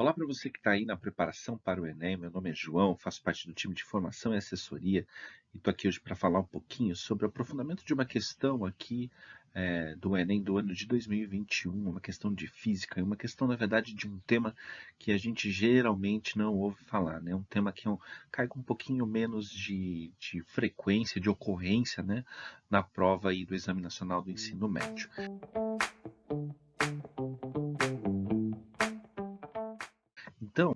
Olá para você que está aí na preparação para o Enem. Meu nome é João, faço parte do time de formação e assessoria e estou aqui hoje para falar um pouquinho sobre o aprofundamento de uma questão aqui do Enem do ano de 2021, uma questão de física e uma questão, na verdade, de um tema que a gente geralmente não ouve falar, né? Um tema que cai com um pouquinho menos de frequência, de ocorrência, né? Na prova aí do Exame Nacional do Ensino Médio. Então,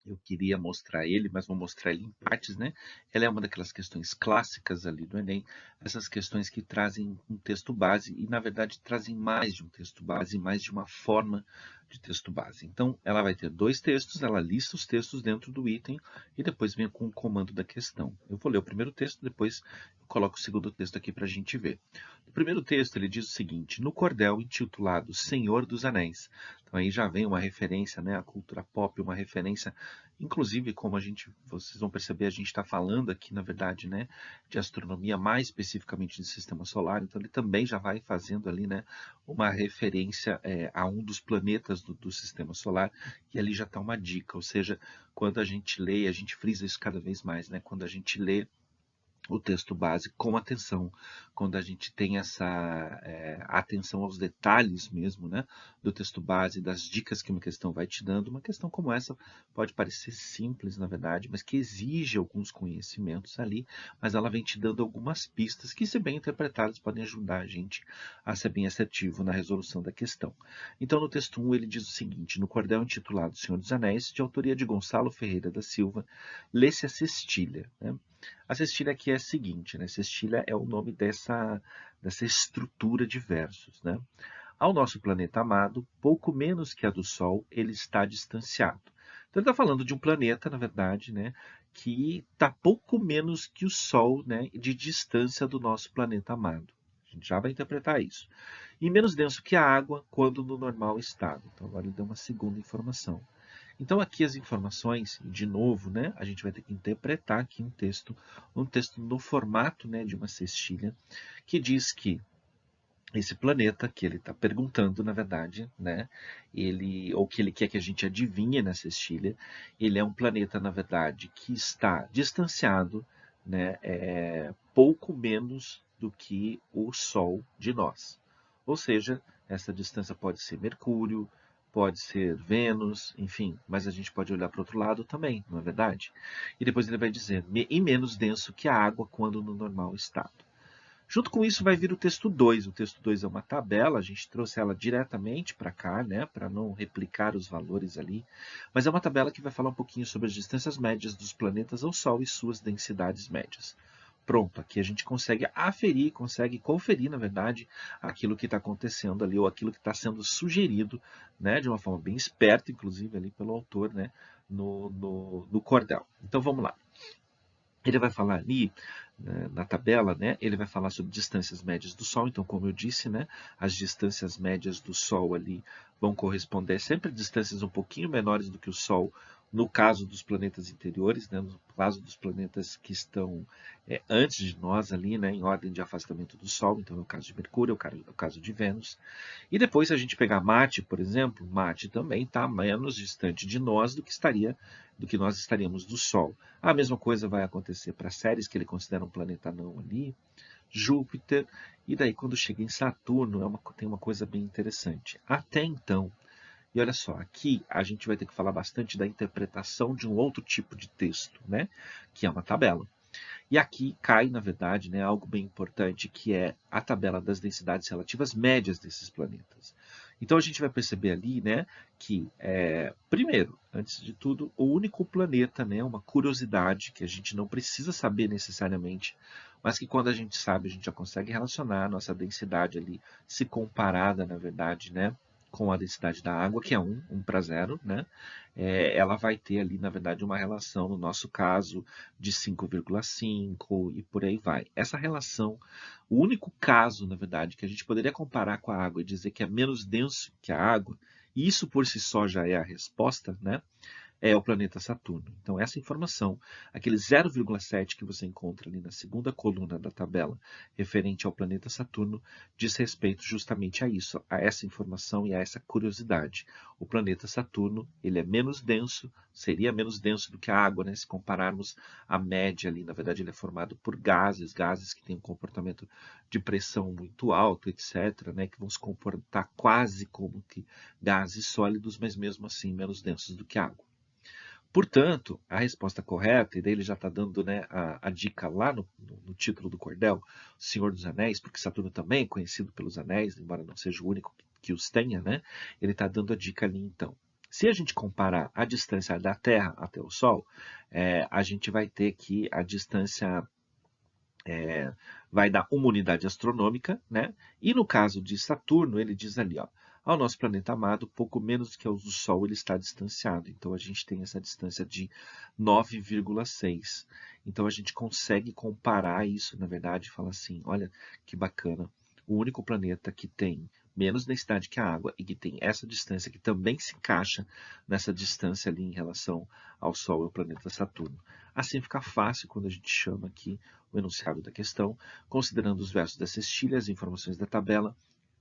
eu queria mostrar ele, mas vou mostrar ele em partes, né? Ela é uma daquelas questões clássicas ali do Enem, essas questões que trazem um texto base e, na verdade, trazem mais de um texto base, mais de uma forma de texto base. Então, ela vai ter dois textos, ela lista os textos dentro do item e depois vem com o comando da questão. Eu vou ler o primeiro texto, depois eu coloco o segundo texto aqui para a gente ver. O primeiro texto, ele diz o seguinte: no cordel intitulado Senhor dos Anéis. Então, aí já vem uma referência, né, à cultura pop, uma referência. Inclusive, como vocês vão perceber, a gente está falando aqui, na verdade, né, de astronomia, mais especificamente de sistema solar, então ele também já vai fazendo ali, né, uma referência a um dos planetas do sistema solar, e ali já está uma dica, ou seja, quando a gente lê, a gente frisa isso cada vez mais, né, quando a gente lê o texto base com atenção, quando a gente tem essa atenção aos detalhes mesmo, né, do texto base, das dicas que uma questão vai te dando. Uma questão como essa pode parecer simples, na verdade, mas que exige alguns conhecimentos ali, mas ela vem te dando algumas pistas que, se bem interpretadas, podem ajudar a gente a ser bem assertivo na resolução da questão. Então, no texto 1, ele diz o seguinte: no cordel intitulado Senhor dos Anéis, de autoria de Gonçalo Ferreira da Silva, lê-se a cestilha, né? A cestilha aqui é a seguinte, né? Cestilha é o nome dessa estrutura de versos, né? Ao nosso planeta amado, pouco menos que a do Sol, ele está distanciado. Então, ele está falando de um planeta, na verdade, né, que está pouco menos que o Sol, né, de distância do nosso planeta amado. A gente já vai interpretar isso. E menos denso que a água, quando no normal estado. Então, agora ele deu uma segunda informação. Então, aqui as informações, de novo, né, a gente vai ter que interpretar aqui um texto no formato, né, de uma cestilha, que diz que esse planeta que ele está perguntando, na verdade, né, ou que ele quer que a gente adivinhe na cestilha, ele é um planeta, na verdade, que está distanciado, né, pouco menos do que o Sol de nós. Ou seja, essa distância pode ser Mercúrio, pode ser Vênus, enfim, mas a gente pode olhar para o outro lado também, não é verdade? E depois ele vai dizer, e menos denso que a água quando no normal estado. Junto com isso vai vir o texto 2. O texto 2 é uma tabela, a gente trouxe ela diretamente para cá, né, para não replicar os valores ali, mas é uma tabela que vai falar um pouquinho sobre as distâncias médias dos planetas ao Sol e suas densidades médias. Pronto, aqui a gente consegue aferir, consegue conferir, na verdade, aquilo que está acontecendo ali, ou aquilo que está sendo sugerido, né, de uma forma bem esperta, inclusive, ali pelo autor, né, no cordel. Então vamos lá. Ele vai falar ali, né, na tabela, né, ele vai falar sobre distâncias médias do Sol. Então, como eu disse, né, as distâncias médias do Sol ali vão corresponder sempre a distâncias um pouquinho menores do que o Sol, no caso dos planetas interiores, né, no caso dos planetas que estão antes de nós ali, né, em ordem de afastamento do Sol. Então, é o caso de Mercúrio, é o caso de Vênus. E depois, se a gente pegar Marte, por exemplo, Marte também está menos distante de nós do que nós estaríamos do Sol. A mesma coisa vai acontecer para Ceres, que ele considera um planeta não ali, Júpiter, e daí quando chega em Saturno tem uma coisa bem interessante. Até então, e olha só, aqui a gente vai ter que falar bastante da interpretação de um outro tipo de texto, né? Que é uma tabela. E aqui cai, na verdade, né, algo bem importante, que é a tabela das densidades relativas médias desses planetas. Então a gente vai perceber ali, né, que, primeiro, antes de tudo, o único planeta, né, uma curiosidade que a gente não precisa saber necessariamente, mas que quando a gente sabe, a gente já consegue relacionar a nossa densidade ali, se comparada, na verdade, né, com a densidade da água, que é 1 para 0, né, ela vai ter ali, na verdade, uma relação, no nosso caso, de 5,5 e por aí vai. Essa relação, o único caso, na verdade, que a gente poderia comparar com a água e dizer que é menos denso que a água, e isso por si só já é a resposta, né? é o planeta Saturno. Então, essa informação, aquele 0,7 que você encontra ali na segunda coluna da tabela, referente ao planeta Saturno, diz respeito justamente a isso, a essa informação e a essa curiosidade. O planeta Saturno, ele é menos denso, seria menos denso do que a água, né? Se compararmos a média ali, na verdade ele é formado por gases, gases que têm um comportamento de pressão muito alto, etc., né? Que vão se comportar quase como que gases sólidos, mas mesmo assim menos densos do que a água. Portanto, a resposta correta, e daí ele já está dando, né, a dica lá no título do cordel, Senhor dos Anéis, porque Saturno também é conhecido pelos anéis, embora não seja o único que os tenha, né? Ele está dando a dica ali então. Se a gente comparar a distância da Terra até o Sol, a gente vai ter que a distância vai dar uma unidade astronômica, né? E no caso de Saturno, ele diz ali, ó, ao nosso planeta amado, pouco menos do que ao do Sol ele está distanciado. Então a gente tem essa distância de 9,6. Então a gente consegue comparar isso, na verdade, e falar assim, olha que bacana, o único planeta que tem menos densidade que a água e que tem essa distância que também se encaixa nessa distância ali em relação ao Sol é o planeta Saturno. Assim fica fácil quando a gente chama aqui o enunciado da questão, considerando os versos da cestilha, as informações da tabela,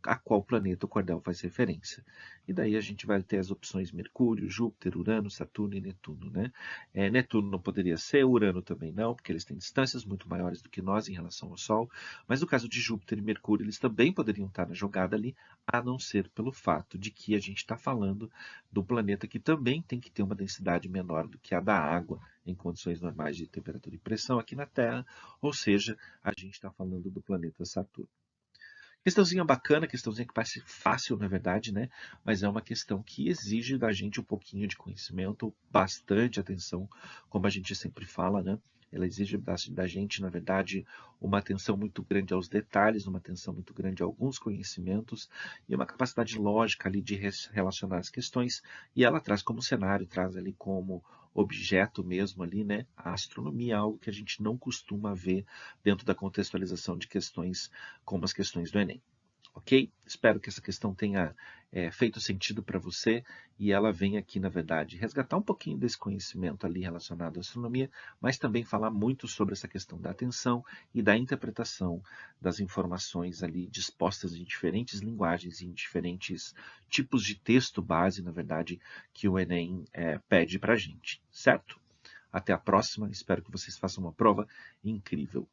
a qual planeta o cordel faz referência. E daí a gente vai ter as opções Mercúrio, Júpiter, Urano, Saturno e Netuno, né? Netuno não poderia ser, Urano também não, porque eles têm distâncias muito maiores do que nós em relação ao Sol, mas no caso de Júpiter e Mercúrio, eles também poderiam estar na jogada ali, a não ser pelo fato de que a gente está falando do planeta que também tem que ter uma densidade menor do que a da água em condições normais de temperatura e pressão aqui na Terra, ou seja, a gente está falando do planeta Saturno. Questãozinha bacana, questãozinha que parece fácil, na verdade, né? Mas é uma questão que exige da gente um pouquinho de conhecimento, bastante atenção, como a gente sempre fala, né? Ela exige da gente, na verdade, uma atenção muito grande aos detalhes, uma atenção muito grande a alguns conhecimentos e uma capacidade lógica ali de relacionar as questões. E ela traz como cenário, traz ali como objeto mesmo ali, né? A astronomia é algo que a gente não costuma ver dentro da contextualização de questões como as questões do Enem. Ok? Espero que essa questão tenha feito sentido para você e ela venha aqui, na verdade, resgatar um pouquinho desse conhecimento ali relacionado à astronomia, mas também falar muito sobre essa questão da atenção e da interpretação das informações ali dispostas em diferentes linguagens e em diferentes tipos de texto base, na verdade, que o Enem pede para a gente, certo? Até a próxima, espero que vocês façam uma prova incrível.